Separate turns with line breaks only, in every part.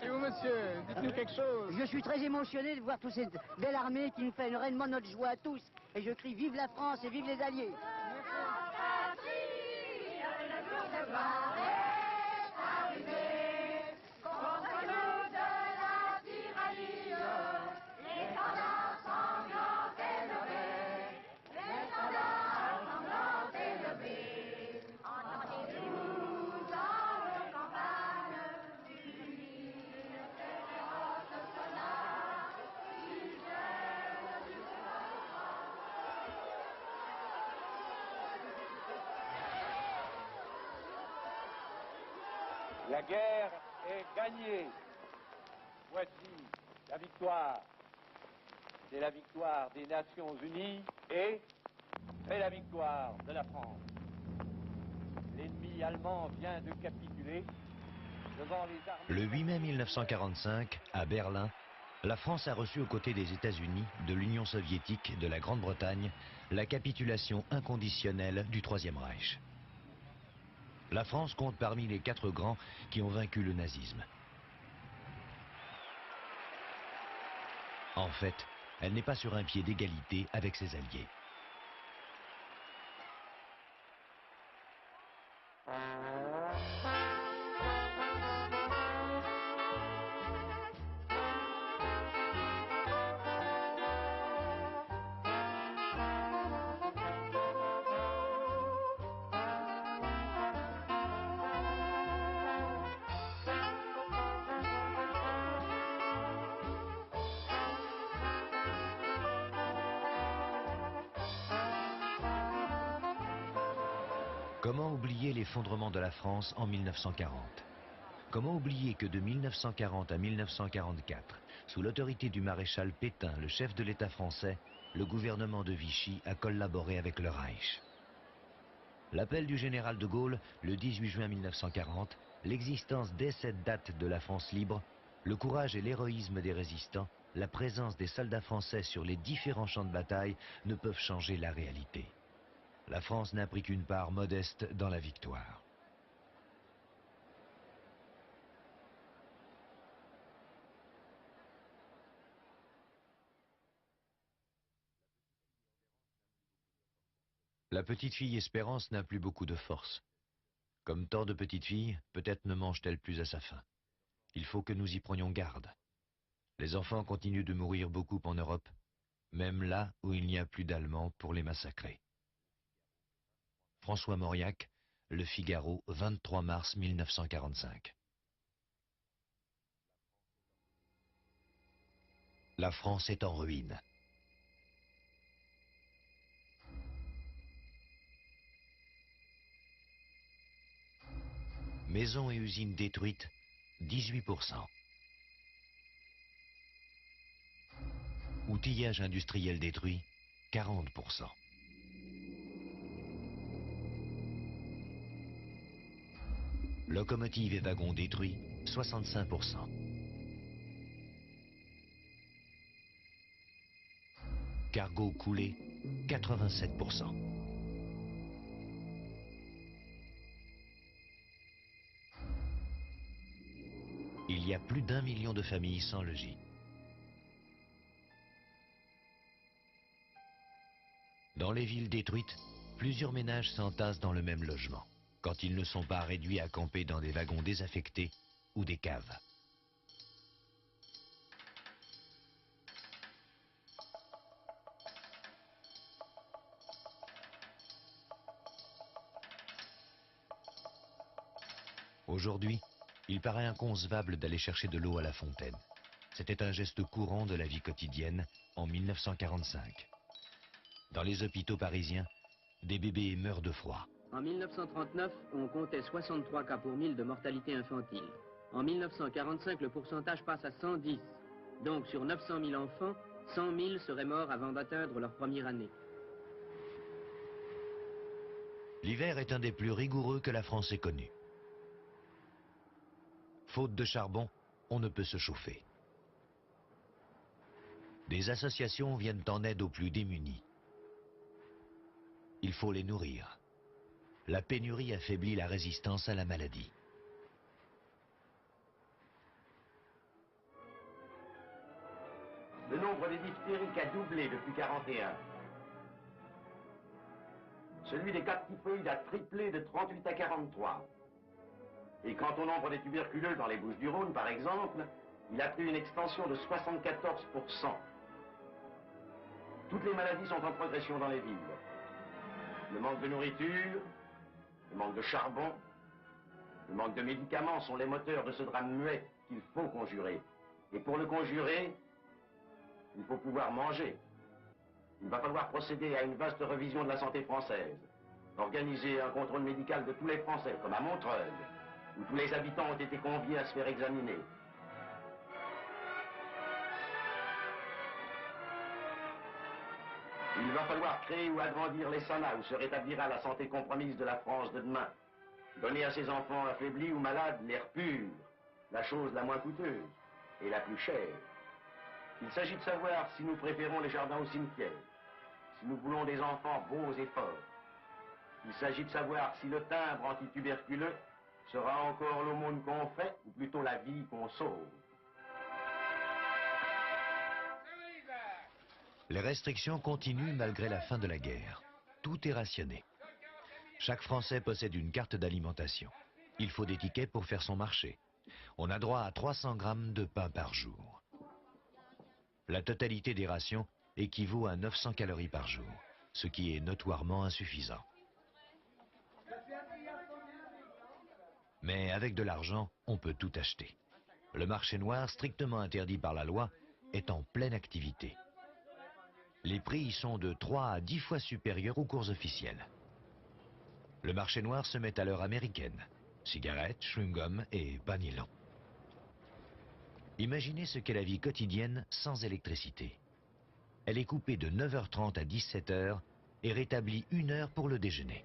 Et vous, monsieur, dites-nous quelque chose.
Je suis très émotionné de voir toute cette belle armée qui nous fait réellement notre joie à tous. Et je crie vive la France et vive les Alliés.
La guerre est gagnée. Voici la victoire. C'est la victoire des Nations Unies et c'est la victoire de la France. L'ennemi allemand vient de capituler devant les armées...
Le 8 mai 1945, à Berlin, la France a reçu aux côtés des États-Unis, de l'Union soviétique, de la Grande-Bretagne, la capitulation inconditionnelle du Troisième Reich. La France compte parmi les 4 grands qui ont vaincu le nazisme. En fait, elle n'est pas sur un pied d'égalité avec ses alliés. Comment oublier l'effondrement de la France en 1940? Comment oublier que de 1940 à 1944, sous l'autorité du maréchal Pétain, le chef de l'État français, le gouvernement de Vichy a collaboré avec le Reich? L'appel du général de Gaulle, le 18 juin 1940, l'existence dès cette date de la France libre, le courage et l'héroïsme des résistants, la présence des soldats français sur les différents champs de bataille ne peuvent changer la réalité. La France n'a pris qu'une part modeste dans la victoire. La petite fille Espérance n'a plus beaucoup de force. Comme tant de petites filles, peut-être ne mange-t-elle plus à sa faim. Il faut que nous y prenions garde. Les enfants continuent de mourir beaucoup en Europe, même là où il n'y a plus d'Allemands pour les massacrer. François Mauriac, Le Figaro, 23 mars 1945. La France est en ruine. Maisons et usines détruites, 18%. Outillage industriel détruit, 40%. Locomotives et wagons détruits, 65%. Cargo coulé, 87%. Il y a plus d'1 million de familles sans logis. Dans les villes détruites, plusieurs ménages s'entassent dans le même logement, quand ils ne sont pas réduits à camper dans des wagons désaffectés ou des caves. Aujourd'hui, il paraît inconcevable d'aller chercher de l'eau à la fontaine. C'était un geste courant de la vie quotidienne en 1945. Dans les hôpitaux parisiens, des bébés meurent de froid.
En 1939, on comptait 63 cas pour 1000 de mortalité infantile. En 1945, le pourcentage passe à 110. Donc sur 900 000 enfants, 100 000 seraient morts avant d'atteindre leur première année.
L'hiver est un des plus rigoureux que la France ait connu. Faute de charbon, on ne peut se chauffer. Des associations viennent en aide aux plus démunis. Il faut les nourrir. La pénurie affaiblit la résistance à la maladie.
le nombre des diphtériques a doublé depuis 1941. Celui des cas typhoïdes a triplé de 38 à 43. Et quant au nombre des tuberculeux dans les Bouches-du-Rhône, par exemple, il a pris une extension de 74%. Toutes les maladies sont en progression dans les villes. Le manque de nourriture, le manque de charbon, le manque de médicaments sont les moteurs de ce drame muet qu'il faut conjurer. Et pour le conjurer, il faut pouvoir manger. Il va falloir procéder à une vaste révision de la santé française. Organiser un contrôle médical de tous les Français, comme à Montreuil, où tous les habitants ont été conviés à se faire examiner. Il va falloir créer ou agrandir les SANA, où se rétablira la santé compromise de la France de demain. Donner à ces enfants affaiblis ou malades l'air pur, la chose la moins coûteuse et la plus chère. Il s'agit de savoir si nous préférons les jardins au cimetière, si nous voulons des enfants beaux et forts. Il s'agit de savoir si le timbre antituberculeux sera encore l'aumône qu'on fait ou plutôt la vie qu'on sauve.
Les restrictions continuent malgré la fin de la guerre. Tout est rationné. Chaque Français possède une carte d'alimentation. Il faut des tickets pour faire son marché. On a droit à 300 grammes de pain par jour. La totalité des rations équivaut à 900 calories par jour, ce qui est notoirement insuffisant. Mais avec de l'argent, on peut tout acheter. Le marché noir, strictement interdit par la loi, est en pleine activité. Les prix y sont de 3 à 10 fois supérieurs aux cours officiels. Le marché noir se met à l'heure américaine. Cigarettes, chewing-gum et panilon. Imaginez ce qu'est la vie quotidienne sans électricité. Elle est coupée de 9h30 à 17h et rétablie 1 heure pour le déjeuner.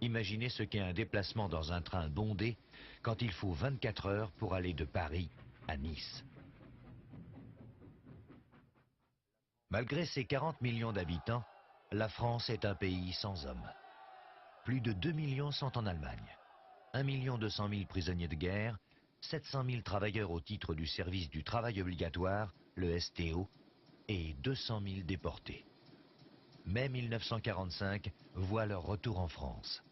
Imaginez ce qu'est un déplacement dans un train bondé quand il faut 24 heures pour aller de Paris à Nice. Malgré ses 40 millions d'habitants, la France est un pays sans hommes. Plus de 2 millions sont en Allemagne. 1 200 000 prisonniers de guerre, 700 000 travailleurs au titre du service du travail obligatoire, le STO, et 200 000 déportés. Mai 1945 voit leur retour en France.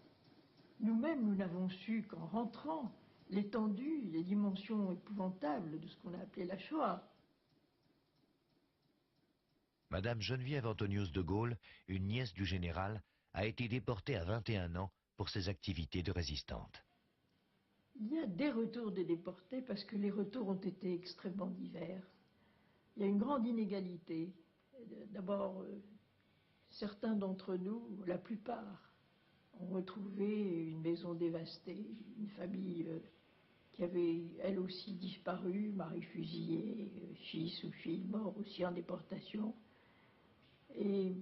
Nous-mêmes, nous n'avons su qu'en rentrant l'étendue, les dimensions épouvantables de ce qu'on a appelé la Shoah.
Madame Geneviève Antonius de Gaulle, une nièce du général, a été déportée à 21 ans pour ses activités de résistante.
Il y a des retours des déportés parce que les retours ont été extrêmement divers. Il y a une grande inégalité. D'abord, certains d'entre nous, la plupart, ont retrouvé une maison dévastée, une famille qui avait elle aussi disparu, mari fusillé, fils ou fille mort aussi en déportation. Et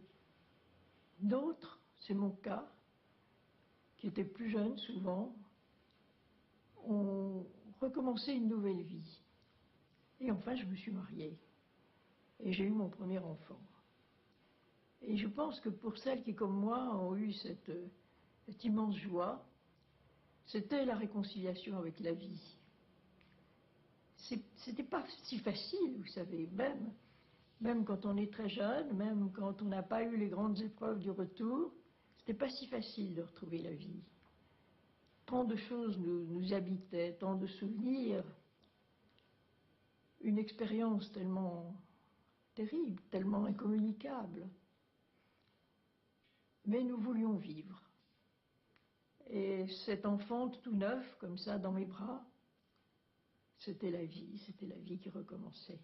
d'autres, c'est mon cas, qui étaient plus jeunes souvent, ont recommencé une nouvelle vie. Et enfin, je me suis mariée. Et j'ai eu mon premier enfant. Et je pense que pour celles qui, comme moi, ont eu cette immense joie, c'était la réconciliation avec la vie. C'était pas si facile, vous savez, même quand on est très jeune, même quand on n'a pas eu les grandes épreuves du retour, c'était pas si facile de retrouver la vie. Tant de choses nous habitaient, tant de souvenirs, une expérience tellement terrible, tellement incommunicable. Mais nous voulions vivre. Et cet enfant tout neuf, comme ça, dans mes bras, c'était la vie qui recommençait.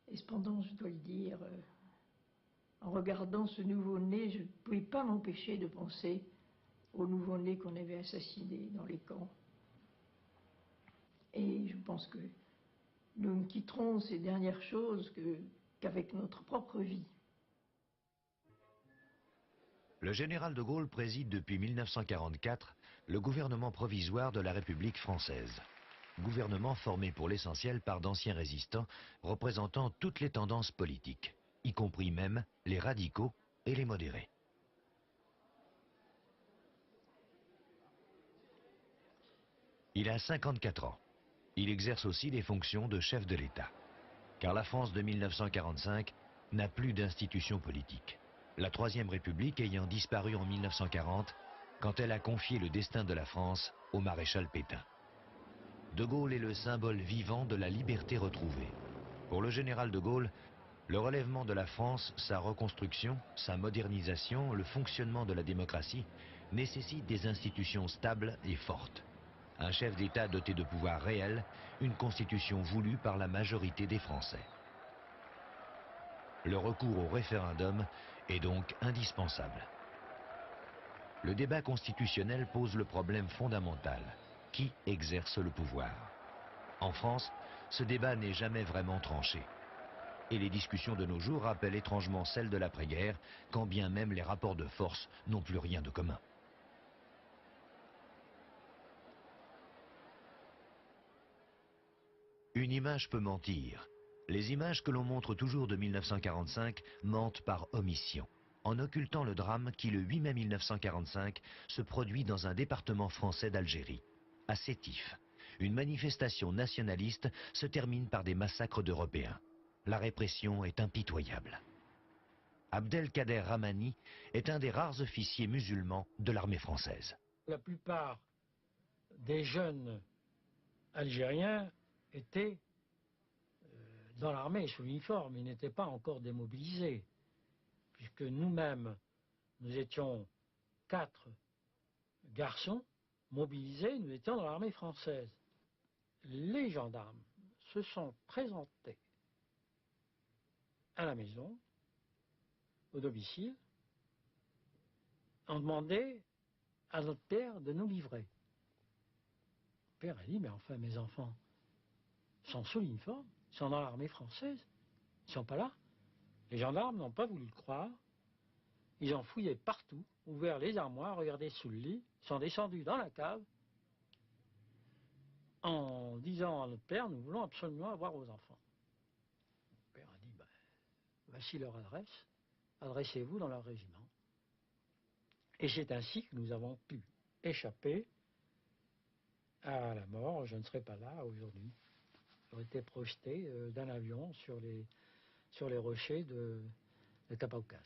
Et cependant, je dois le dire, en regardant ce nouveau-né, je ne pouvais pas m'empêcher de penser au nouveau-né qu'on avait assassiné dans les camps. Et je pense que nous ne quitterons ces dernières choses qu'avec notre propre vie.
Le général de Gaulle préside depuis 1944 le gouvernement provisoire de la République française. Gouvernement formé pour l'essentiel par d'anciens résistants représentant toutes les tendances politiques, y compris même les radicaux et les modérés. Il a 54 ans. Il exerce aussi des fonctions de chef de l'État. Car la France de 1945 n'a plus d'institution politique. La Troisième République ayant disparu en 1940, quand elle a confié le destin de la France au maréchal Pétain. De Gaulle est le symbole vivant de la liberté retrouvée. Pour le général de Gaulle, le relèvement de la France, sa reconstruction, sa modernisation, le fonctionnement de la démocratie nécessitent des institutions stables et fortes. Un chef d'État doté de pouvoirs réels, une constitution voulue par la majorité des Français. Le recours au référendum est donc indispensable. Le débat constitutionnel pose le problème fondamental. Qui exerce le pouvoir? En France, ce débat n'est jamais vraiment tranché. Et les discussions de nos jours rappellent étrangement celles de l'après-guerre, quand bien même les rapports de force n'ont plus rien de commun. Une image peut mentir. Les images que l'on montre toujours de 1945 mentent par omission, en occultant le drame qui, le 8 mai 1945, se produit dans un département français d'Algérie. À Sétif, une manifestation nationaliste se termine par des massacres d'Européens. La répression est impitoyable. Abdelkader Rahmani est un des rares officiers musulmans de l'armée française.
La plupart des jeunes Algériens étaient dans l'armée sous l'uniforme, ils n'étaient pas encore démobilisés, puisque nous-mêmes, nous étions 4 garçons mobilisés, nous étions dans l'armée française. Les gendarmes se sont présentés à la maison, au domicile, ont demandé à notre père de nous livrer. Le père a dit, mais enfin mes enfants sont sous l'uniforme, ils sont dans l'armée française, ils ne sont pas là. Les gendarmes n'ont pas voulu le croire, ils ont fouillé partout, ouvert les armoires, regardé sous le lit, sont descendus dans la cave, en disant à notre père, nous voulons absolument avoir vos enfants. Le père a dit, ben, voici leur adresse, adressez-vous dans leur régiment. Et c'est ainsi que nous avons pu échapper à la mort. Je ne serai pas là aujourd'hui. J'aurais été projeté d'un avion sur les rochers de Tapaucas.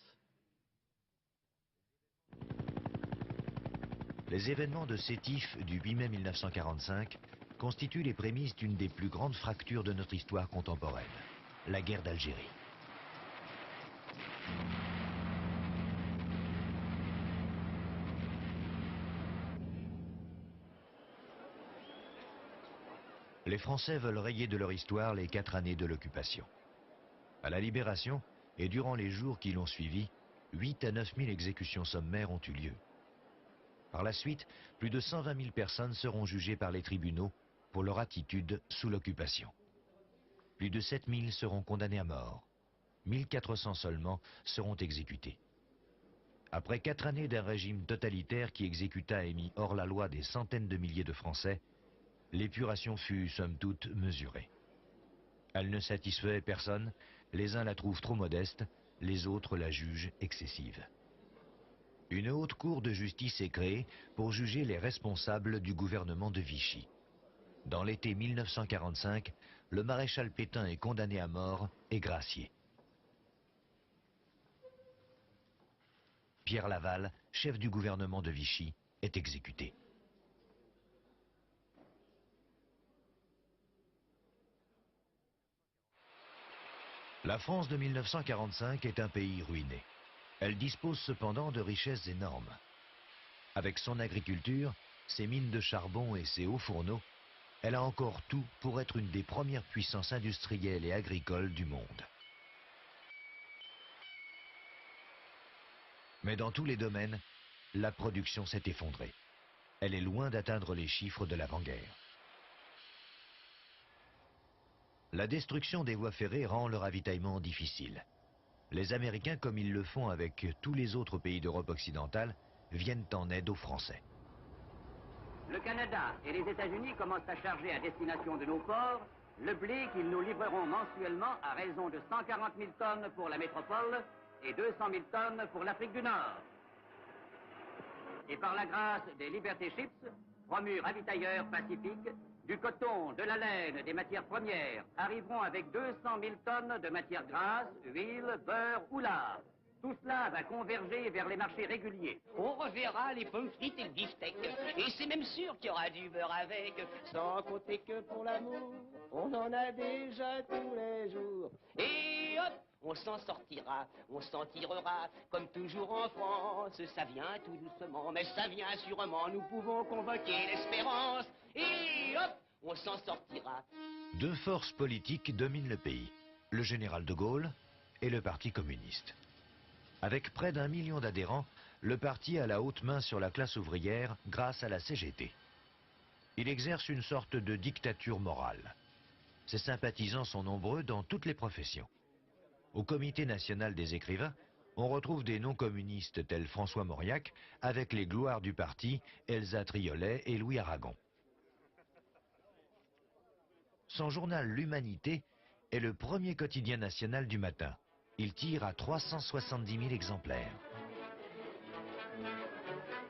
Les événements de Sétif du 8 mai 1945 constituent les prémices d'une des plus grandes fractures de notre histoire contemporaine, la guerre d'Algérie. Les Français veulent rayer de leur histoire les 4 années de l'occupation. À la Libération, et durant les jours qui l'ont suivi, 8 à 9 000 exécutions sommaires ont eu lieu. Par la suite, plus de 120 000 personnes seront jugées par les tribunaux pour leur attitude sous l'occupation. Plus de 7 000 seront condamnés à mort. 1 400 seulement seront exécutés. Après 4 années d'un régime totalitaire qui exécuta et mit hors la loi des centaines de milliers de Français, l'épuration fut somme toute mesurée. Elle ne satisfait personne, les uns la trouvent trop modeste, les autres la jugent excessive. Une haute cour de justice est créée pour juger les responsables du gouvernement de Vichy. Dans l'été 1945, le maréchal Pétain est condamné à mort et gracié. Pierre Laval, chef du gouvernement de Vichy, est exécuté. La France de 1945 est un pays ruiné. Elle dispose cependant de richesses énormes. Avec son agriculture, ses mines de charbon et ses hauts fourneaux, elle a encore tout pour être une des premières puissances industrielles et agricoles du monde. Mais dans tous les domaines, la production s'est effondrée. Elle est loin d'atteindre les chiffres de l'avant-guerre. La destruction des voies ferrées rend le ravitaillement difficile. Les Américains, comme ils le font avec tous les autres pays d'Europe occidentale, viennent en aide aux Français.
Le Canada et les États-Unis commencent à charger à destination de nos ports le blé qu'ils nous livreront mensuellement à raison de 140 000 tonnes pour la métropole et 200 000 tonnes pour l'Afrique du Nord. Et par la grâce des Liberty Ships, promus ravitailleurs pacifiques, du coton, de la laine, des matières premières arriveront avec 200 000 tonnes de matières grasses, huile, beurre ou lard. Tout cela va converger vers les marchés réguliers.
On reverra les pommes frites et le beefsteak. Et c'est même sûr qu'il y aura du beurre avec. Sans compter que pour l'amour, on en a déjà tous les jours. Et hop, on s'en sortira, on s'en tirera, comme toujours en France. Ça vient tout doucement, mais ça vient sûrement. Nous pouvons convoquer l'espérance. Et hop, on s'en sortira.
Deux forces politiques dominent le pays, le général de Gaulle et le Parti communiste. Avec près d'1 million d'adhérents, le parti a la haute main sur la classe ouvrière grâce à la CGT. Il exerce une sorte de dictature morale. Ses sympathisants sont nombreux dans toutes les professions. Au Comité national des écrivains, on retrouve des non-communistes tels François Mauriac avec les gloires du parti, Elsa Triolet et Louis Aragon. Son journal L'Humanité est le premier quotidien national du matin. Il tire à 370 000 exemplaires.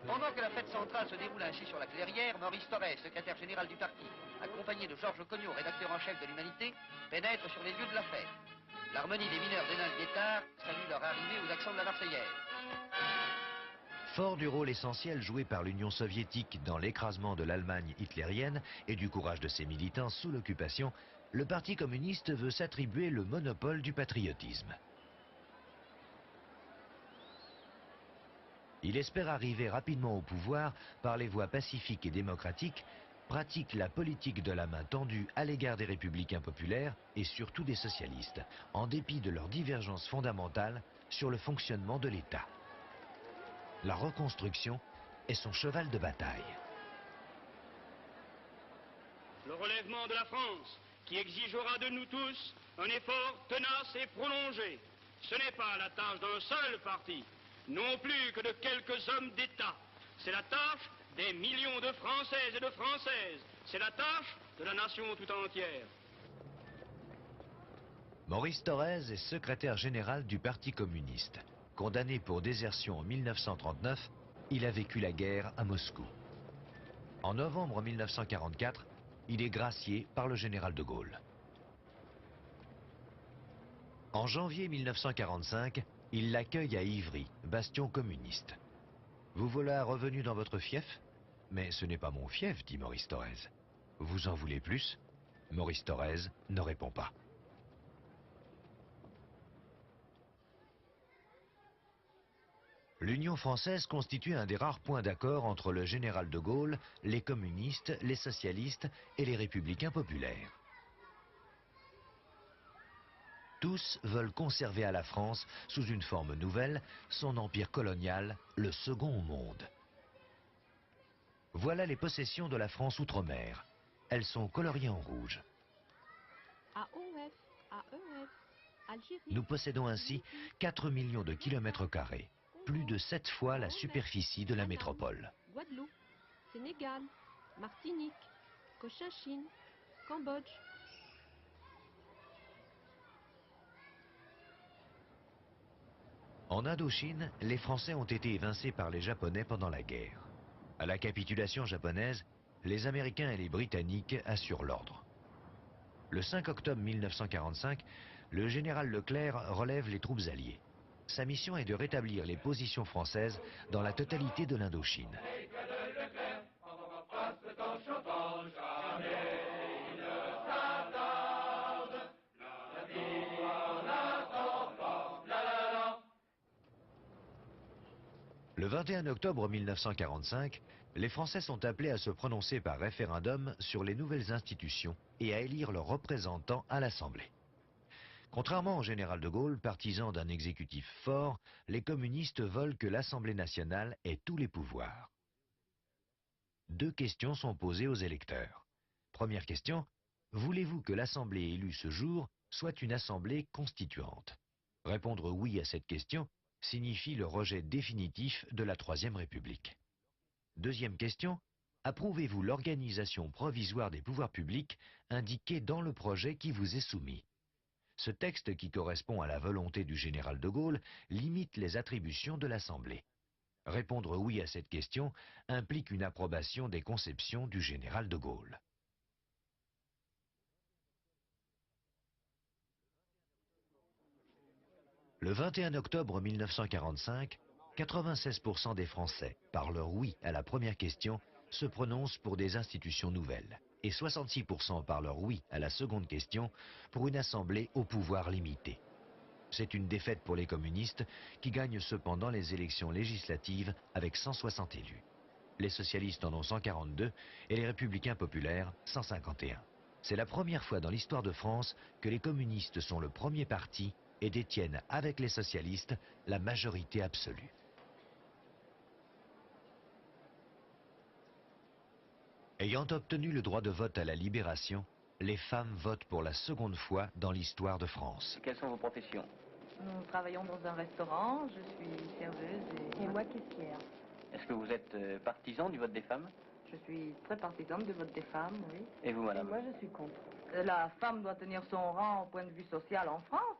Pendant que la fête centrale se déroule ainsi sur la Clairière, Maurice Thorez, secrétaire général du parti, accompagné de Georges Cognot, rédacteur en chef de l'Humanité, pénètre sur les lieux de la fête. L'harmonie des mineurs d'Hénin-Guettard salue leur arrivée aux accents de la Marseillaise.
Fort du rôle essentiel joué par l'Union soviétique dans l'écrasement de l'Allemagne hitlérienne et du courage de ses militants sous l'occupation, le Parti communiste veut s'attribuer le monopole du patriotisme. Il espère arriver rapidement au pouvoir par les voies pacifiques et démocratiques, pratique la politique de la main tendue à l'égard des républicains populaires et surtout des socialistes, en dépit de leurs divergences fondamentales sur le fonctionnement de l'État. La reconstruction est son cheval de bataille.
Le relèvement de la France, qui exigera de nous tous un effort tenace et prolongé. Ce n'est pas la tâche d'un seul parti, non plus que de quelques hommes d'État. C'est la tâche des millions de Françaises et de Françaises. C'est la tâche de la nation tout entière.
Maurice Thorez est secrétaire général du Parti communiste. Condamné pour désertion en 1939, il a vécu la guerre à Moscou. En novembre 1944, il est gracié par le général de Gaulle. En janvier 1945, il l'accueille à Ivry, bastion communiste. Vous voilà revenu dans votre fief? Mais ce n'est pas mon fief, dit Maurice Thorez. Vous en voulez plus? Maurice Thorez ne répond pas. L'Union française constitue un des rares points d'accord entre le général de Gaulle, les communistes, les socialistes et les républicains populaires. Tous veulent conserver à la France, sous une forme nouvelle, son empire colonial, le second au monde. Voilà les possessions de la France outre-mer. Elles sont coloriées en rouge.
AOF, AEF, Algérie.
Nous possédons ainsi 4 millions de kilomètres carrés, plus de 7 fois la superficie de la métropole.
Guadeloupe, Sénégal, Martinique, Cochinchine, Cambodge.
En Indochine, les Français ont été évincés par les Japonais pendant la guerre. À la capitulation japonaise, les Américains et les Britanniques assurent l'ordre. Le 5 octobre 1945, le général Leclerc relève les troupes alliées. Sa mission est de rétablir les positions françaises dans la totalité de l'Indochine. Le 21 octobre 1945, les Français sont appelés à se prononcer par référendum sur les nouvelles institutions et à élire leurs représentants à l'Assemblée. Contrairement au général de Gaulle, partisan d'un exécutif fort, les communistes veulent que l'Assemblée nationale ait tous les pouvoirs. Deux questions sont posées aux électeurs. Première question, voulez-vous que l'Assemblée élue ce jour soit une Assemblée constituante? Répondre oui à cette question signifie le rejet définitif de la Troisième République. Deuxième question, approuvez-vous l'organisation provisoire des pouvoirs publics indiquée dans le projet qui vous est soumis? Ce texte, qui correspond à la volonté du général de Gaulle, limite les attributions de l'Assemblée. Répondre oui à cette question implique une approbation des conceptions du général de Gaulle. Le 21 octobre 1945, 96% des Français, par leur oui à la première question, se prononcent pour des institutions nouvelles. Et 66% par leur oui à la seconde question, pour une assemblée au pouvoir limité. C'est une défaite pour les communistes qui gagnent cependant les élections législatives avec 160 élus. Les socialistes en ont 142 et les républicains populaires 151. C'est la première fois dans l'histoire de France que les communistes sont le premier parti et détiennent avec les socialistes la majorité absolue. Ayant obtenu le droit de vote à la Libération, les femmes votent pour la seconde fois dans l'histoire de France.
Quelles sont vos professions?
Nous travaillons dans un restaurant, je suis serveuse et moi caissière.
Est-ce que vous êtes partisan du vote des femmes?
Je suis très partisane du vote des femmes, oui.
Et vous, madame?
Et moi, je suis contre. La femme doit tenir son rang au point de vue social en France.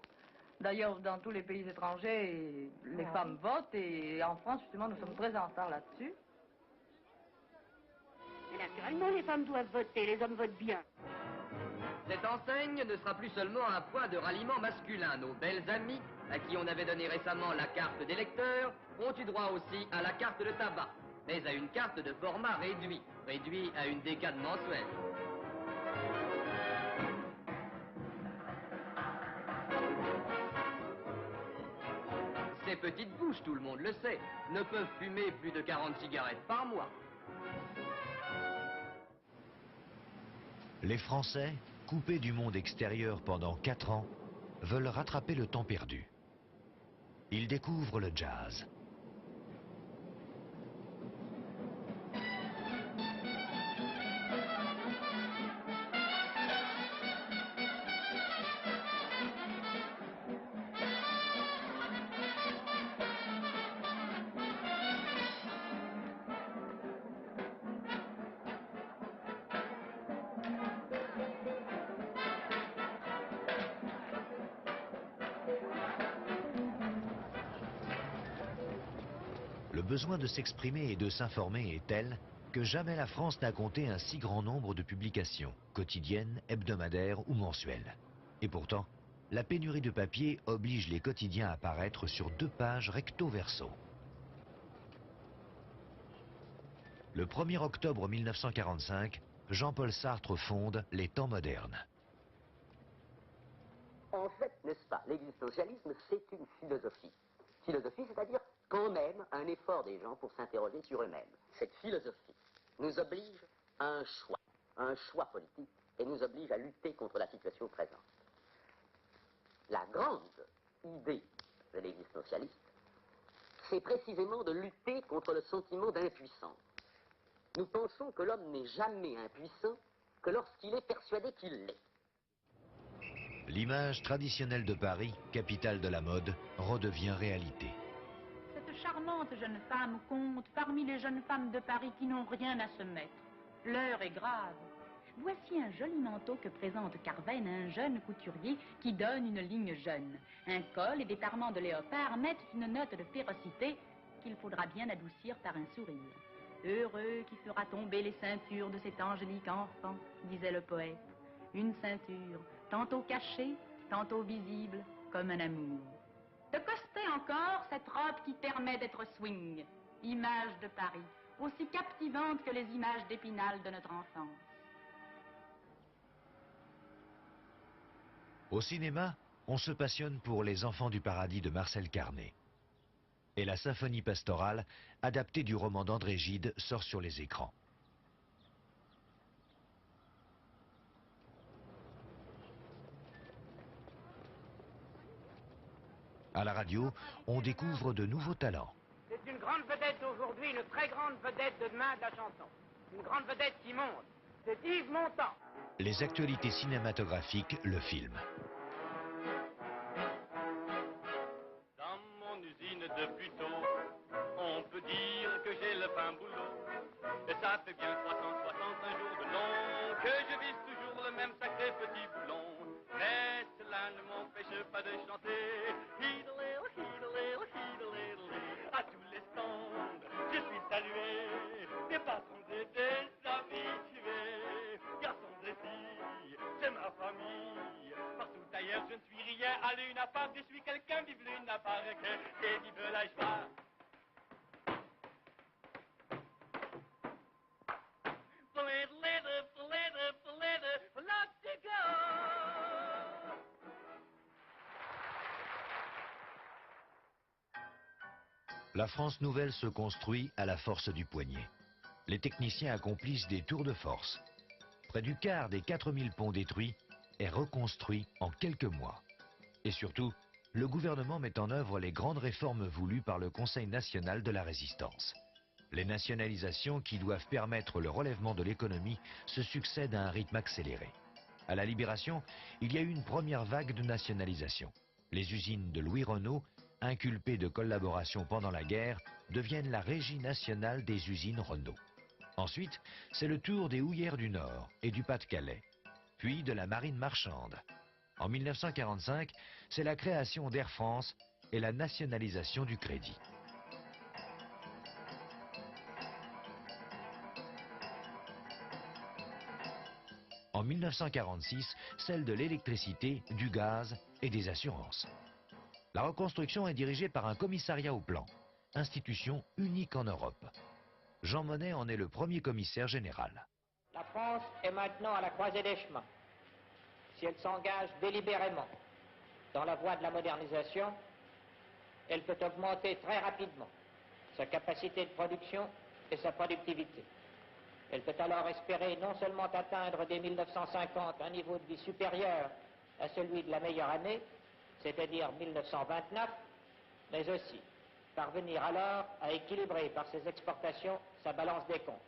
D'ailleurs, dans tous les pays étrangers, les femmes votent et en France, justement, nous sommes très en retard là-dessus.
Naturellement, les femmes doivent voter, les hommes votent bien.
Cette enseigne ne sera plus seulement un point de ralliement masculin. Nos belles amies, à qui on avait donné récemment la carte d'électeur, ont eu droit aussi à la carte de tabac, mais à une carte de format réduit, réduit à une décade mensuelle. Ces petites bouches, tout le monde le sait, ne peuvent fumer plus de 40 cigarettes par mois.
Les Français, coupés du monde extérieur pendant 4 ans, veulent rattraper le temps perdu. Ils découvrent le jazz. Le besoin de s'exprimer et de s'informer est tel que jamais la France n'a compté un si grand nombre de publications, quotidiennes, hebdomadaires ou mensuelles. Et pourtant, la pénurie de papier oblige les quotidiens à paraître sur 2 pages recto-verso. Le 1er octobre 1945, Jean-Paul Sartre fonde Les Temps modernes.
En fait, n'est-ce pas, l'existentialisme, c'est une philosophie. Philosophie, c'est-à-dire quand même un effort des gens pour s'interroger sur eux-mêmes. Cette philosophie nous oblige à un choix politique, et nous oblige à lutter contre la situation présente. La grande idée de l'existentialisme, c'est précisément de lutter contre le sentiment d'impuissance. Nous pensons que l'homme n'est jamais impuissant que lorsqu'il est persuadé qu'il l'est.
L'image traditionnelle de Paris, capitale de la mode, redevient réalité.
Cette charmante jeune femme compte parmi les jeunes femmes de Paris qui n'ont rien à se mettre. L'heure est grave. Voici un joli manteau que présente Carven à un jeune couturier qui donne une ligne jeune. Un col et des parements de léopard mettent une note de férocité qu'il faudra bien adoucir par un sourire. Heureux qui fera tomber les ceintures de cet angélique enfant, disait le poète. Une ceinture, tantôt cachée, tantôt visible, comme un amour. De coster encore cette robe qui permet d'être swing, image de Paris, aussi captivante que les images d'Épinal de notre enfance.
Au cinéma, on se passionne pour Les Enfants du Paradis de Marcel Carné. Et la symphonie pastorale, adaptée du roman d'André Gide, sort sur les écrans. À la radio, on découvre de nouveaux talents.
C'est une grande vedette d'aujourd'hui, une très grande vedette de demain de la chanson. Une grande vedette qui monte. C'est Yves Montand.
Les actualités cinématographiques, le film.
Dans mon usine de Buteau, on peut dire que j'ai le fin boulot. Et ça fait bien 365 jours de long que je vise toujours le même sacré petit boulon. Mais cela ne m'empêche pas de chanter. À tous les stands, je suis salué. Des patrons et des habitués. Garçons et filles, c'est ma famille. Partout ailleurs, je ne suis rien à
Luna Park, je suis quelqu'un, vive Luna Park, et vive la joie.
La France nouvelle se construit à la force du poignet. Les techniciens accomplissent des tours de force. Près du quart des 4000 ponts détruits est reconstruit en quelques mois. Et surtout, le gouvernement met en œuvre les grandes réformes voulues par le Conseil national de la résistance. Les nationalisations qui doivent permettre le relèvement de l'économie se succèdent à un rythme accéléré. À la Libération, il y a eu une première vague de nationalisation. Les usines de Louis Renault, inculpées de collaboration pendant la guerre, deviennent la Régie nationale des usines Renault. Ensuite, c'est le tour des houillères du Nord et du Pas-de-Calais, puis de la marine marchande. En 1945, c'est la création d'Air France et la nationalisation du crédit. En 1946, celle de l'électricité, du gaz et des assurances. La reconstruction est dirigée par un commissariat au plan, institution unique en Europe. Jean Monnet en est le premier commissaire général.
La France est maintenant à la croisée des chemins. Si elle s'engage délibérément dans la voie de la modernisation, elle peut augmenter très rapidement sa capacité de production et sa productivité. Elle peut alors espérer non seulement atteindre dès 1950 un niveau de vie supérieur à celui de la meilleure année, c'est-à-dire 1929, mais aussi parvenir alors à équilibrer par ses exportations sa balance des comptes.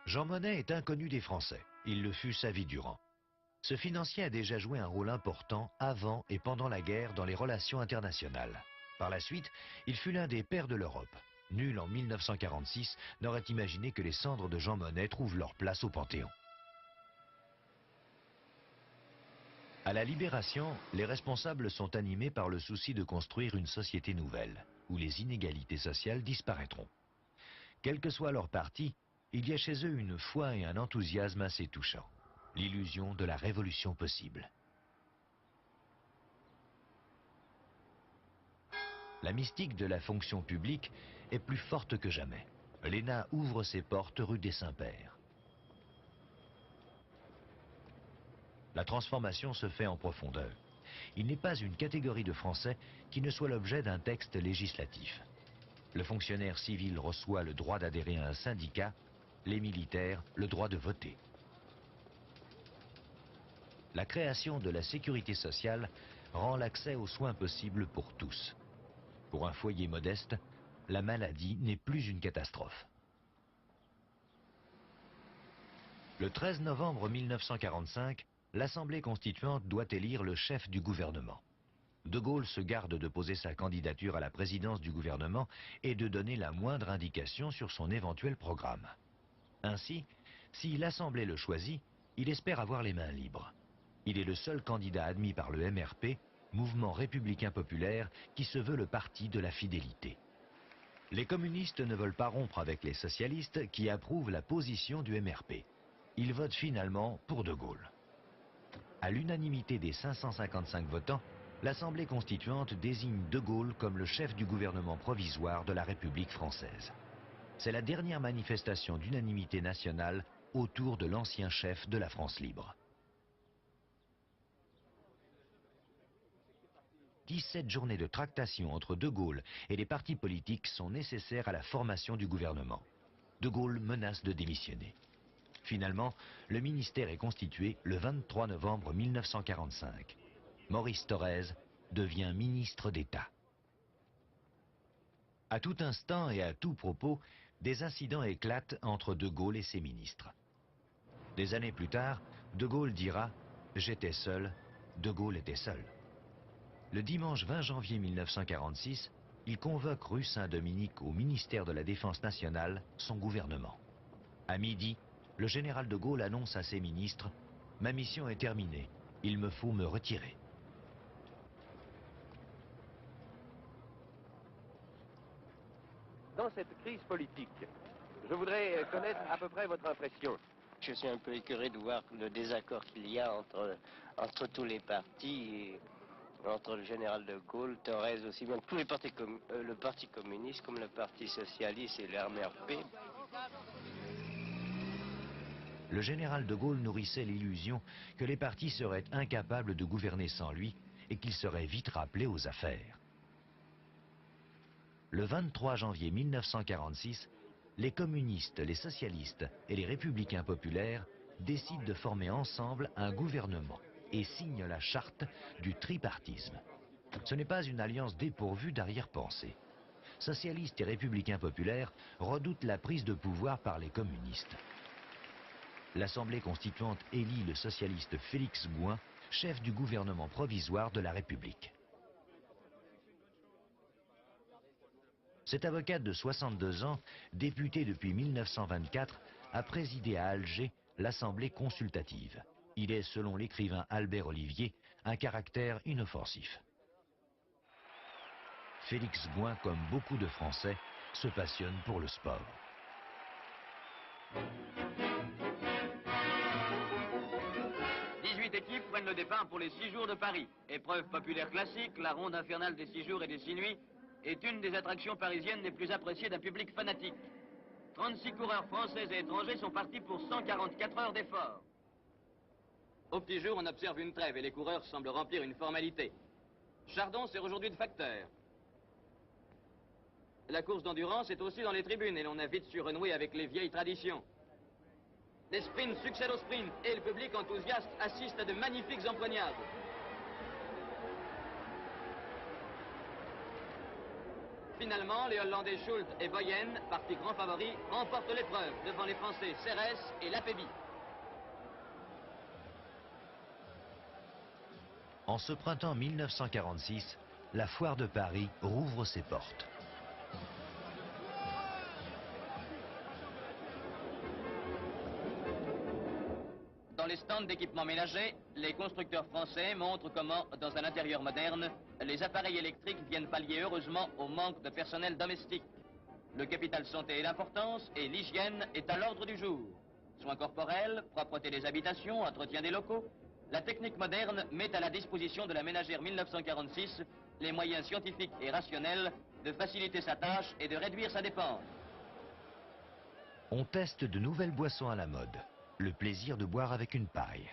Jean Monnet est inconnu des Français. Il le fut sa vie durant. Ce financier a déjà joué un rôle important avant et pendant la guerre dans les relations internationales. Par la suite, il fut l'un des pères de l'Europe. Nul en 1946 n'aurait imaginé que les cendres de Jean Monnet trouvent leur place au Panthéon. À la Libération, les responsables sont animés par le souci de construire une société nouvelle, où les inégalités sociales disparaîtront. Quel que soit leur parti, il y a chez eux une foi et un enthousiasme assez touchants. L'illusion de la révolution possible. La mystique de la fonction publique est plus forte que jamais. L'ENA ouvre ses portes rue des Saints-Pères. La transformation se fait en profondeur. Il n'est pas une catégorie de Français qui ne soit l'objet d'un texte législatif. Le fonctionnaire civil reçoit le droit d'adhérer à un syndicat, les militaires le droit de voter. La création de la sécurité sociale rend l'accès aux soins possible pour tous. Pour un foyer modeste, la maladie n'est plus une catastrophe. Le 13 novembre 1945, l'Assemblée constituante doit élire le chef du gouvernement. De Gaulle se garde de poser sa candidature à la présidence du gouvernement et de donner la moindre indication sur son éventuel programme. Ainsi, si l'Assemblée le choisit, il espère avoir les mains libres. Il est le seul candidat admis par le MRP, mouvement républicain populaire qui se veut le parti de la fidélité. Les communistes ne veulent pas rompre avec les socialistes qui approuvent la position du MRP. Ils votent finalement pour De Gaulle. À l'unanimité des 555 votants, l'Assemblée constituante désigne De Gaulle comme le chef du gouvernement provisoire de la République française. C'est la dernière manifestation d'unanimité nationale autour de l'ancien chef de la France libre. 17 journées de tractation entre De Gaulle et les partis politiques sont nécessaires à la formation du gouvernement. De Gaulle menace de démissionner. Finalement, le ministère est constitué le 23 novembre 1945. Maurice Thorez devient ministre d'État. À tout instant et à tout propos, des incidents éclatent entre De Gaulle et ses ministres. Des années plus tard, De Gaulle dira « J'étais seul, De Gaulle était seul ». Le dimanche 20 janvier 1946, il convoque rue Saint-Dominique au ministère de la Défense nationale son gouvernement. À midi, le général de Gaulle annonce à ses ministres « Ma mission est terminée, il me faut me retirer ».
Dans cette crise politique, je voudrais connaître à peu près votre impression.
je suis un peu écœuré de voir le désaccord qu'il y a entre tous les partis, et entre le général de Gaulle, Thorez aussi, bien tous les partis, le Parti communiste comme le Parti socialiste et l'RMRP.
Le général de Gaulle nourrissait l'illusion que les partis seraient incapables de gouverner sans lui et qu'il serait vite rappelé aux affaires. Le 23 janvier 1946, les communistes, les socialistes et les républicains populaires décident de former ensemble un gouvernement et signent la charte du tripartisme. Ce n'est pas une alliance dépourvue d'arrière-pensée. Socialistes et républicains populaires redoutent la prise de pouvoir par les communistes. L'Assemblée constituante élit le socialiste Félix Gouin, chef du gouvernement provisoire de la République. Cet avocat de 62 ans, député depuis 1924, a présidé à Alger l'Assemblée consultative. Il est, selon l'écrivain Albert Olivier, un caractère inoffensif. Félix Gouin, comme beaucoup de Français, se passionne pour le sport.
Équipes prennent le départ pour les 6 jours de Paris. Épreuve populaire classique, la ronde infernale des 6 jours et des 6 nuits est une des attractions parisiennes les plus appréciées d'un public fanatique. 36 coureurs français et étrangers sont partis pour 144 heures d'effort. Au petit jour, on observe une trêve et les coureurs semblent remplir une formalité. Chardon sert aujourd'hui de facteur. La course d'endurance est aussi dans les tribunes et l'on a vite su renouer avec les vieilles traditions. Les sprints succèdent aux sprints et le public enthousiaste assiste à de magnifiques empoignades. Finalement, les Hollandais Schultz et Boyen, partis grands favoris, remportent l'épreuve devant les Français Serres et Lapéby.
En ce printemps 1946, la foire de Paris rouvre ses portes.
Dans les stands d'équipements ménagers, les constructeurs français montrent comment, dans un intérieur moderne, les appareils électriques viennent pallier heureusement au manque de personnel domestique. Le capital santé est d'importance et l'hygiène est à l'ordre du jour. Soins corporels, propreté des habitations, entretien des locaux, la technique moderne met à la disposition de la ménagère 1946 les moyens scientifiques et rationnels de faciliter sa tâche et de réduire sa dépense.
On teste de nouvelles boissons à la mode. Le plaisir de boire avec une paille.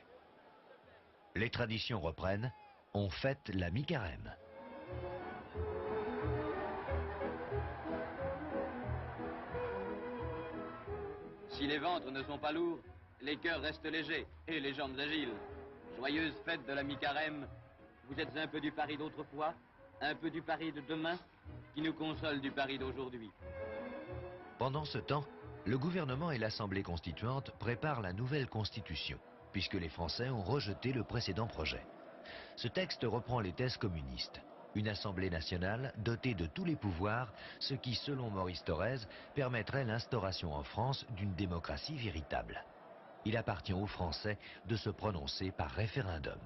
Les traditions reprennent, on fête la mi-carême.
Si les ventres ne sont pas lourds, les cœurs restent légers et les jambes agiles. Joyeuse fête de la mi-carême, vous êtes un peu du Paris d'autrefois, un peu du Paris de demain, qui nous console du Paris d'aujourd'hui.
Pendant ce temps, le gouvernement et l'Assemblée constituante préparent la nouvelle constitution, puisque les Français ont rejeté le précédent projet. Ce texte reprend les thèses communistes. Une Assemblée nationale dotée de tous les pouvoirs, ce qui, selon Maurice Thorez, permettrait l'instauration en France d'une démocratie véritable. Il appartient aux Français de se prononcer par référendum.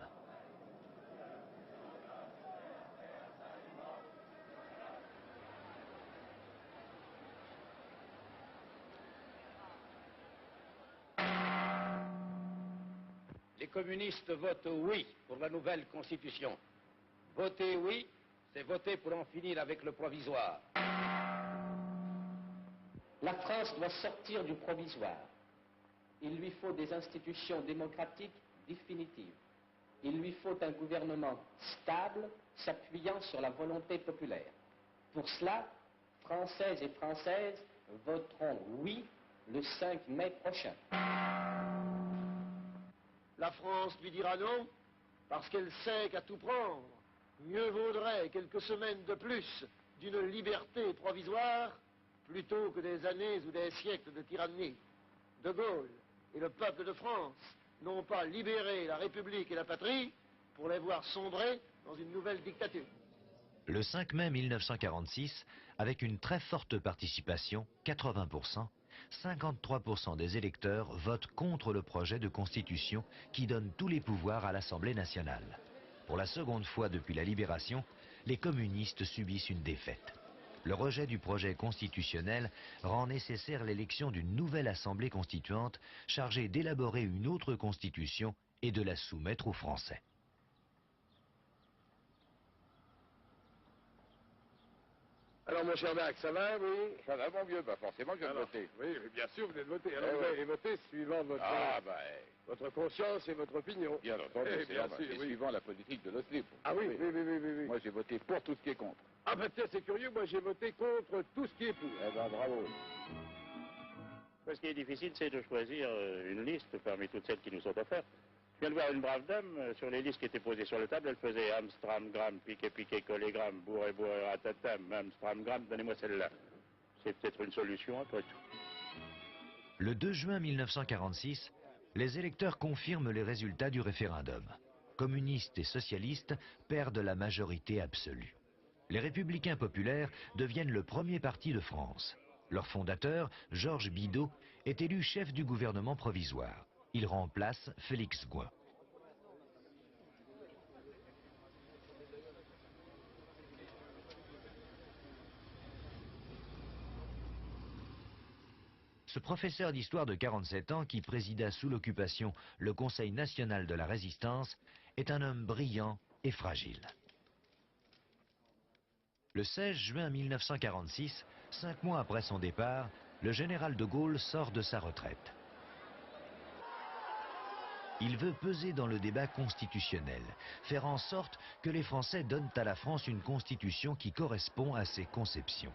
Les communistes votent oui pour la nouvelle constitution. Voter oui, c'est voter pour en finir avec le provisoire.
La France doit sortir du provisoire. Il lui faut des institutions démocratiques définitives. Il lui faut un gouvernement stable, s'appuyant sur la volonté populaire. Pour cela, Françaises et Françaises voteront oui le 5 mai prochain.
La France lui dira non, parce qu'elle sait qu'à tout prendre, mieux vaudrait quelques semaines de plus d'une liberté provisoire plutôt que des années ou des siècles de tyrannie. De Gaulle et le peuple de France n'ont pas libéré la République et la patrie pour les voir sombrer dans une nouvelle dictature.
Le 5 mai 1946, avec une très forte participation, 80%, 53% des électeurs votent contre le projet de constitution qui donne tous les pouvoirs à l'Assemblée nationale. Pour la seconde fois depuis la libération, les communistes subissent une défaite. Le rejet du projet constitutionnel rend nécessaire l'élection d'une nouvelle assemblée constituante chargée d'élaborer une autre constitution et de la soumettre aux Français.
Alors, mon cher Max, ça va, oui?
Ça va, mon vieux, bah forcément, je viens de voter.
Oui, bien sûr, vous venez de voter. Alors,
Eh
vous
ouais.
avez voté suivant votre, votre conscience et votre opinion.
Bien entendu,
Eh,
c'est
bien
normal.
sûr,
Et
oui.
suivant la politique de l'OSLIP.
Ah oui, oui.
Moi, j'ai voté pour tout ce qui est contre.
Ah ben tiens, c'est curieux, moi j'ai voté contre tout ce qui est pour.
Eh ben, bravo.
Ce qui est difficile, c'est de choisir une liste parmi toutes celles qui nous sont offertes. Je viens de voir une brave dame, sur les listes qui étaient posées sur la table, elle faisait Amstram, Gram, piqué, collégramme, bourré, ratatam, Amstram, Gram, donnez-moi celle-là. C'est peut-être une solution après tout.
Le 2 juin 1946, les électeurs confirment les résultats du référendum. Communistes et socialistes perdent la majorité absolue. Les Républicains populaires deviennent le premier parti de France. Leur fondateur, Georges Bidault, est élu chef du gouvernement provisoire. Il remplace Félix Gouin. Ce professeur d'histoire de 47 ans qui présida sous l'occupation le Conseil national de la Résistance est un homme brillant et fragile. Le 16 juin 1946, 5 mois après son départ, le général de Gaulle sort de sa retraite. Il veut peser dans le débat constitutionnel, faire en sorte que les Français donnent à la France une constitution qui correspond à ses conceptions.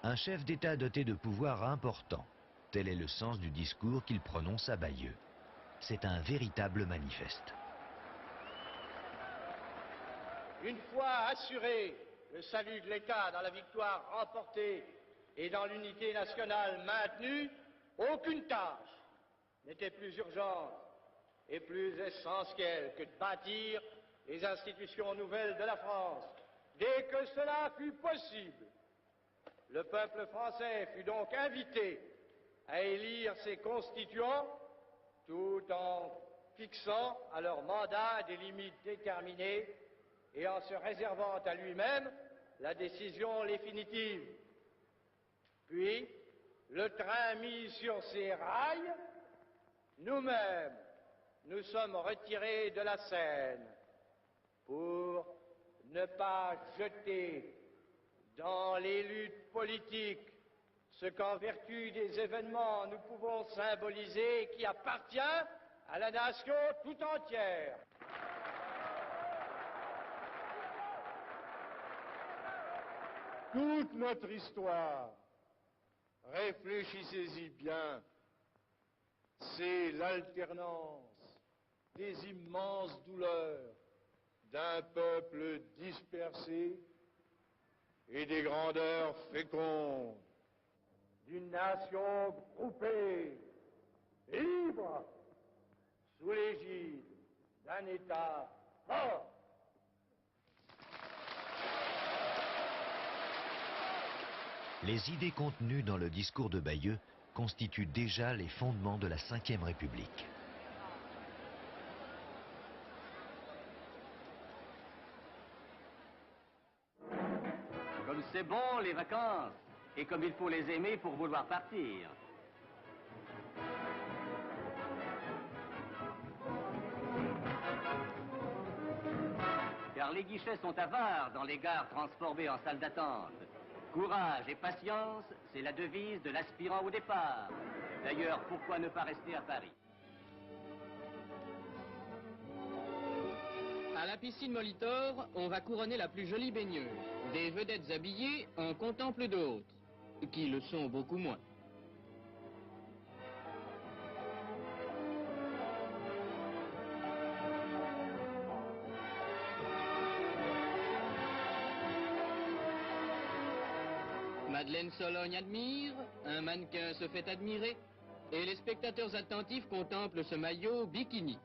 Un chef d'État doté de pouvoirs importants, tel est le sens du discours qu'il prononce à Bayeux. C'est un véritable manifeste.
Une fois assuré le salut de l'État dans la victoire remportée et dans l'unité nationale maintenue, aucune tâche n'était plus urgente et plus essentielle que de bâtir les institutions nouvelles de la France. Dès que cela fut possible, le peuple français fut donc invité à élire ses constituants tout en fixant à leur mandat des limites déterminées et en se réservant à lui-même la décision définitive. Puis, le train mis sur ses rails, nous-mêmes, nous sommes retirés de la scène pour ne pas jeter dans les luttes politiques ce qu'en vertu des événements nous pouvons symboliser et qui appartient à la nation tout entière.
Toute notre histoire, réfléchissez-y bien, c'est l'alternance des immenses douleurs d'un peuple dispersé et des grandeurs fécondes d'une nation groupée, libre, sous l'égide d'un État fort.
Les idées contenues dans le discours de Bayeux constituent déjà les fondements de la Ve République.
Comme c'est bon, les vacances, et comme il faut les aimer pour vouloir partir. Car les guichets sont avares dans les gares transformées en salles d'attente. Courage et patience, c'est la devise de l'aspirant au départ. D'ailleurs, pourquoi ne pas rester à Paris? À la piscine Molitor, on va couronner la plus jolie baigneuse. Des vedettes habillées en contemplent d'autres, qui le sont beaucoup moins. Madeleine Sologne admire, un mannequin se fait admirer, et les spectateurs attentifs contemplent ce maillot bikini.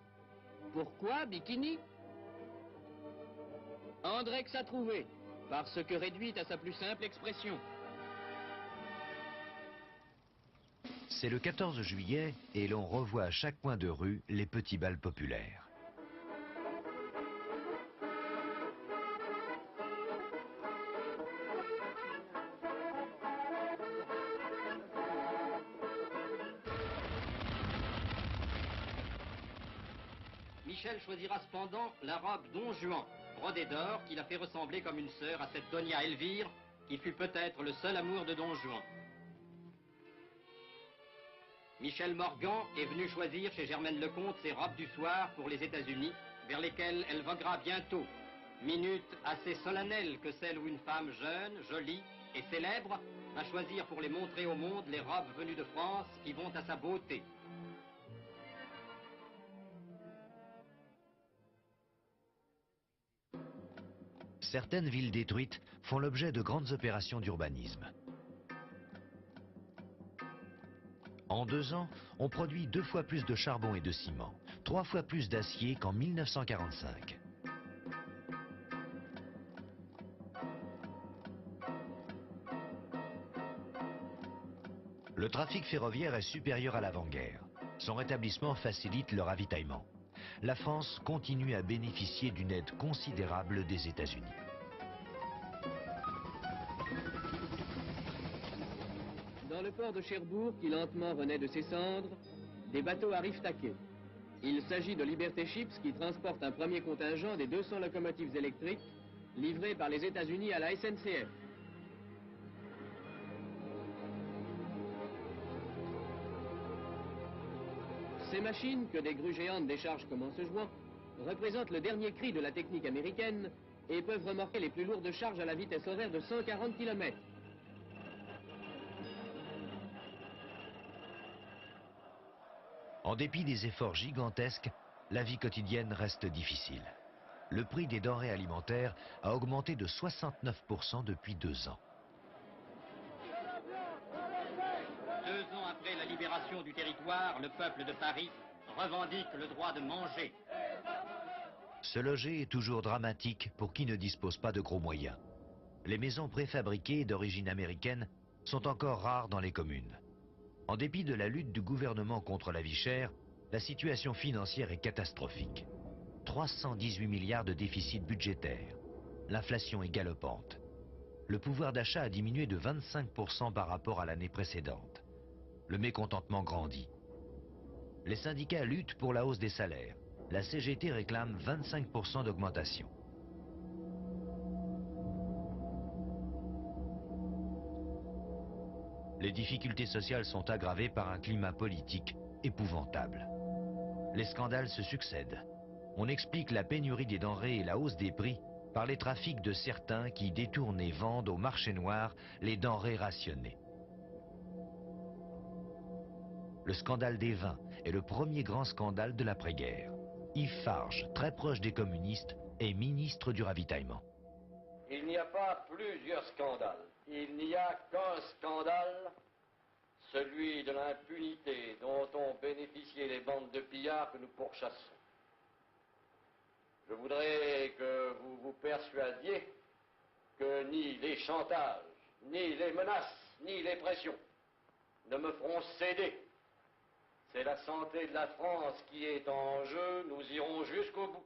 Pourquoi bikini? Andrex a trouvé, parce que réduite à sa plus simple expression.
C'est le 14 juillet et l'on revoit à chaque coin de rue les petits bals populaires.
Michel choisira cependant la robe Don Juan, brodée d'or, qui l'a fait ressembler comme une sœur à cette Donia Elvire, qui fut peut-être le seul amour de Don Juan. Michel Morgan est venu choisir chez Germaine Lecomte ses robes du soir pour les États-Unis, vers lesquelles elle voguera bientôt. Minute assez solennelle que celle où une femme jeune, jolie et célèbre va choisir pour les montrer au monde les robes venues de France qui vont à sa beauté.
Certaines villes détruites font l'objet de grandes opérations d'urbanisme. En 2 ans, on produit 2 fois plus de charbon et de ciment, 3 fois plus d'acier qu'en 1945. Le trafic ferroviaire est supérieur à l'avant-guerre. Son rétablissement facilite le ravitaillement. La France continue à bénéficier d'une aide considérable des États-Unis.
Dans le port de Cherbourg, qui lentement renaît de ses cendres, des bateaux arrivent à quai. Il s'agit de Liberty Ships qui transporte un premier contingent des 200 locomotives électriques livrées par les États-Unis à la SNCF. Ces machines, que des grues géantes déchargent comme en se jouant, représentent le dernier cri de la technique américaine et peuvent remorquer les plus lourdes charges à la vitesse horaire de 140 km.
En dépit des efforts gigantesques, la vie quotidienne reste difficile. Le prix des denrées alimentaires a augmenté de 69% depuis 2 ans.
2 ans après la libération du territoire, le peuple de Paris revendique le droit de manger.
Se loger est toujours dramatique pour qui ne dispose pas de gros moyens. Les maisons préfabriquées d'origine américaine sont encore rares dans les communes. En dépit de la lutte du gouvernement contre la vie chère, la situation financière est catastrophique. 318 milliards de déficit budgétaire. L'inflation est galopante. Le pouvoir d'achat a diminué de 25% par rapport à l'année précédente. Le mécontentement grandit. Les syndicats luttent pour la hausse des salaires. La CGT réclame 25% d'augmentation. Les difficultés sociales sont aggravées par un climat politique épouvantable. Les scandales se succèdent. On explique la pénurie des denrées et la hausse des prix par les trafics de certains qui détournent et vendent au marché noir les denrées rationnées. Le scandale des vins est le premier grand scandale de l'après-guerre. Yves Farge, très proche des communistes, est ministre du ravitaillement.
Il n'y a pas plusieurs scandales. Il n'y a qu'un scandale, celui de l'impunité dont ont bénéficié les bandes de pillards que nous pourchassons. Je voudrais que vous vous persuadiez que ni les chantages, ni les menaces, ni les pressions ne me feront céder. C'est la santé de la France qui est en jeu, nous irons jusqu'au bout.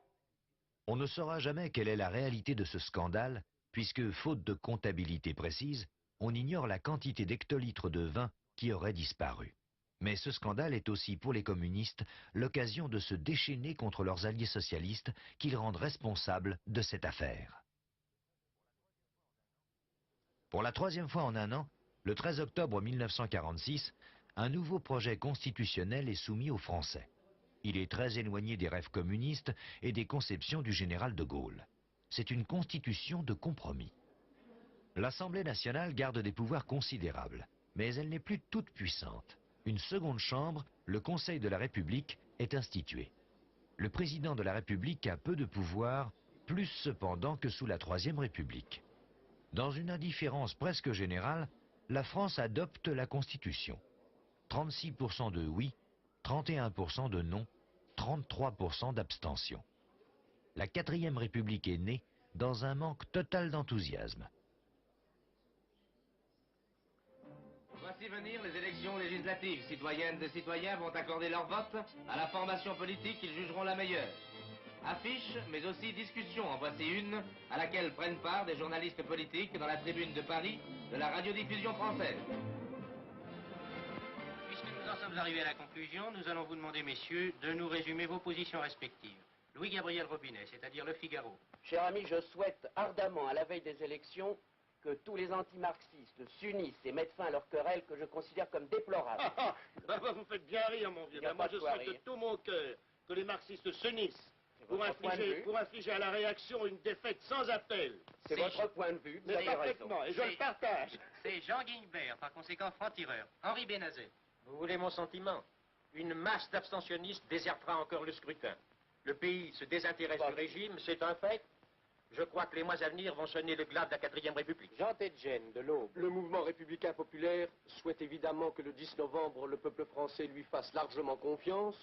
On ne saura jamais quelle est la réalité de ce scandale, puisque, faute de comptabilité précise, on ignore la quantité d'hectolitres de vin qui aurait disparu. Mais ce scandale est aussi pour les communistes l'occasion de se déchaîner contre leurs alliés socialistes qu'ils rendent responsables de cette affaire. Pour la 3e fois en 1 an, le 13 octobre 1946, un nouveau projet constitutionnel est soumis aux Français. Il est très éloigné des rêves communistes et des conceptions du général de Gaulle. C'est une constitution de compromis. L'Assemblée nationale garde des pouvoirs considérables, mais elle n'est plus toute puissante. Une seconde chambre, le Conseil de la République, est instituée. Le président de la République a peu de pouvoir, plus cependant que sous la Troisième République. Dans une indifférence presque générale, la France adopte la Constitution. 36% de oui, 31% de non, 33% d'abstention. La 4e République est née dans un manque total d'enthousiasme.
Voici venir les élections législatives. Citoyennes et citoyens vont accorder leur vote à la formation politique qu'ils jugeront la meilleure. Affiches, mais aussi discussions. En voici une à laquelle prennent part des journalistes politiques dans la tribune de Paris de la radiodiffusion française.
Puisque nous en sommes arrivés à la conclusion, nous allons vous demander, messieurs, de nous résumer vos positions respectives.
Louis-Gabriel Robinet, c'est-à-dire Le Figaro.
Cher ami, je souhaite ardemment, à la veille des élections, que tous les antimarxistes s'unissent et mettent fin à leur querelle que je considère comme déplorable.
Vous faites bien rire, mon vieux.
Il y a
Moi,
pas de
je
quoi
souhaite de
rire.
tout mon cœur que les marxistes s'unissent pour
votre point de vue.
infliger à la réaction une défaite sans appel.
C'est votre point de vue, vous
Mais
avez raison.
parfaitement, et je le partage.
C'est Jean Guignebert, par conséquent franc-tireur. Henri Bénazet. Vous voulez mon sentiment? Une masse d'abstentionnistes désertera encore le scrutin. Le pays se désintéresse du régime, c'est un fait. Je crois que les mois à venir vont sonner le glas de la 4e République.
Jean Tedjen, de l'Aube. Le mouvement républicain populaire souhaite évidemment que le 10 novembre, le peuple français lui fasse largement confiance,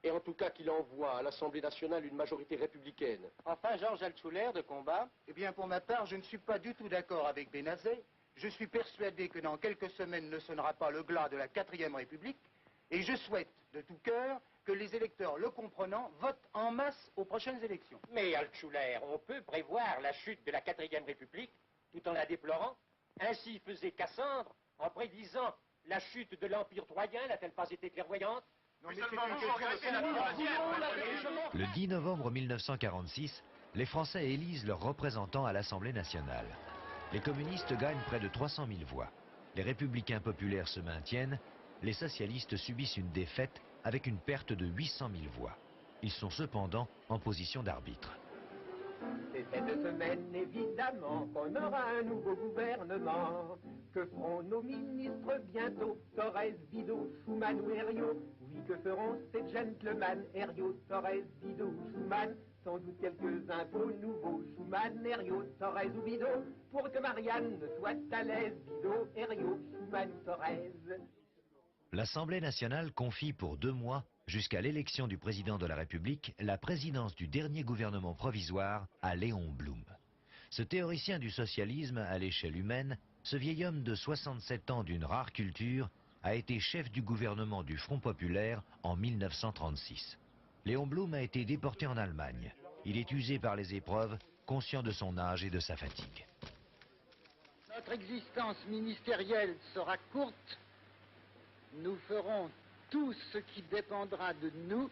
et en tout cas qu'il envoie à l'Assemblée nationale une majorité républicaine.
Enfin, Georges Altschuler, de Combat.
Eh bien, pour ma part, je ne suis pas du tout d'accord avec Bénazet. Je suis persuadé que dans quelques semaines ne sonnera pas le glas de la 4e République, et je souhaite de tout cœur que les électeurs, le comprenant, votent en masse aux prochaines élections.
Mais, Altschuler, on peut prévoir la chute de la 4e République tout en la déplorant. Ainsi faisait Cassandre en prédisant la chute de l'Empire troyen, n'a-t-elle pas été clairvoyante?
Le 10 novembre 1946, les Français élisent leurs représentants à l'Assemblée nationale. Les communistes gagnent près de 300 000 voix. Les républicains populaires se maintiennent. Les socialistes subissent une défaite avec une perte de 800 000 voix. Ils sont cependant en position d'arbitre.
C'est cette semaine, évidemment, qu'on aura un nouveau gouvernement. Que feront nos ministres bientôt? Torres, Bidault, Schumann ou Herriot? Oui, que feront ces gentlemen? Herriot, Torres, Bidault, Schumann? Sans doute quelques impôts nouveaux. Schumann, Herriot, Torres ou Bidault? Pour que Marianne soit à l'aise. Bidault, Herriot, Schumann ou Torres?
L'Assemblée nationale confie pour 2 mois, jusqu'à l'élection du président de la République, la présidence du dernier gouvernement provisoire à Léon Blum. Ce théoricien du socialisme à l'échelle humaine, ce vieil homme de 67 ans d'une rare culture, a été chef du gouvernement du Front populaire en 1936. Léon Blum a été déporté en Allemagne. Il est usé par les épreuves, conscient de son âge et de sa fatigue.
Notre existence ministérielle sera courte. Nous ferons tout ce qui dépendra de nous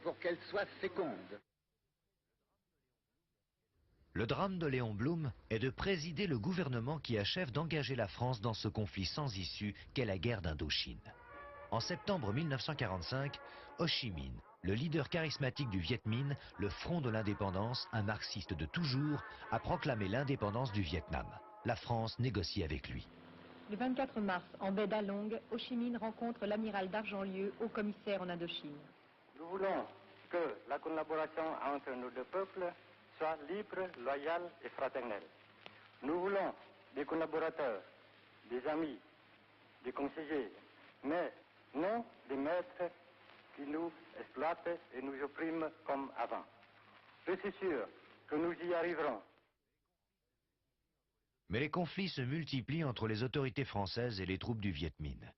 pour qu'elle soit féconde.
Le drame de Léon Blum est de présider le gouvernement qui achève d'engager la France dans ce conflit sans issue qu'est la guerre d'Indochine. En septembre 1945, Ho Chi Minh, le leader charismatique du Viet Minh, le Front de l'indépendance, un marxiste de toujours, a proclamé l'indépendance du Vietnam. La France négocie avec lui.
Le 24 mars, en baie d'Along, Ho Chi Minh rencontre l'amiral d'Argentlieu, haut commissaire en Indochine.
Nous voulons que la collaboration entre nos deux peuples soit libre, loyale et fraternelle. Nous voulons des collaborateurs, des amis, des conseillers, mais non des maîtres qui nous exploitent et nous oppriment comme avant. Je suis sûr que nous y arriverons.
Mais les conflits se multiplient entre les autorités françaises et les troupes du Viet Minh.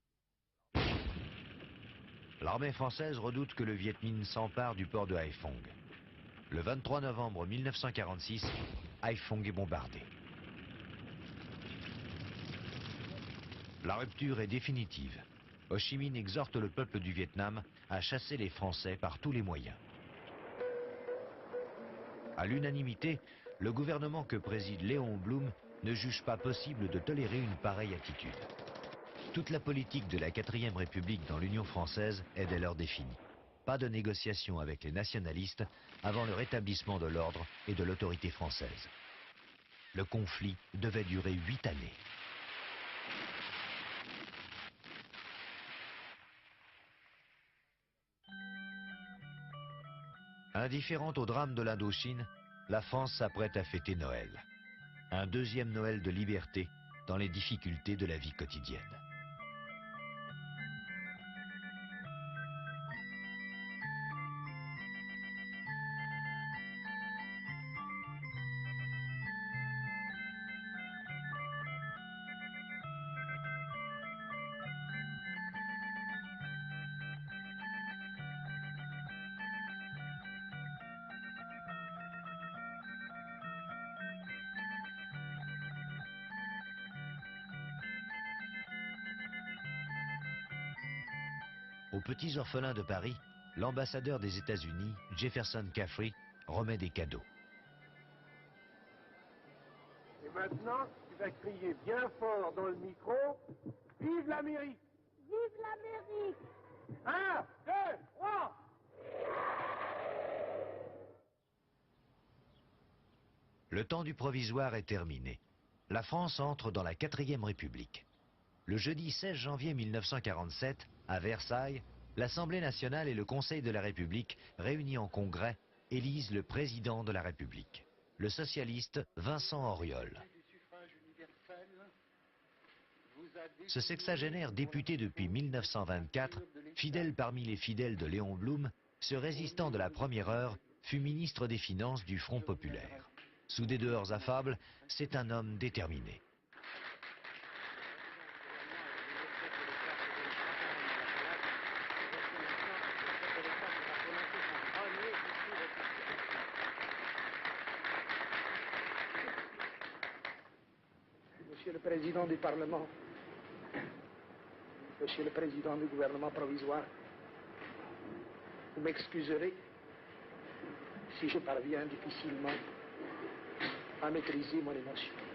L'armée française redoute que le Viet Minh s'empare du port de Haiphong. Le 23 novembre 1946, Haiphong est bombardé. La rupture est définitive. Ho Chi Minh exhorte le peuple du Vietnam à chasser les Français par tous les moyens. À l'unanimité, le gouvernement que préside Léon Blum ne juge pas possible de tolérer une pareille attitude. Toute la politique de la 4e République dans l'Union française est dès lors définie. Pas de négociation avec les nationalistes avant le rétablissement de l'ordre et de l'autorité française. Le conflit devait durer 8 années. Indifférente au drame de l'Indochine, la France s'apprête à fêter Noël. Un deuxième Noël de liberté dans les difficultés de la vie quotidienne. Aux petits orphelins de Paris, l'ambassadeur des États-Unis, Jefferson Caffrey, remet des cadeaux.
Et maintenant, tu vas crier bien fort dans le micro, « Vive l'Amérique !»
Vive l'Amérique!
1, 2, 3!
Le temps du provisoire est terminé. La France entre dans la 4e République. Le jeudi 16 janvier 1947, à Versailles, l'Assemblée nationale et le Conseil de la République, réunis en congrès, élisent le président de la République, le socialiste Vincent Auriol. Ce sexagénaire député depuis 1924, fidèle parmi les fidèles de Léon Blum, ce résistant de la première heure, fut ministre des Finances du Front populaire. Sous des dehors affables, c'est un homme déterminé.
Monsieur le Président du Parlement, Monsieur le Président du gouvernement provisoire, vous m'excuserez si je parviens difficilement à maîtriser mon émotion.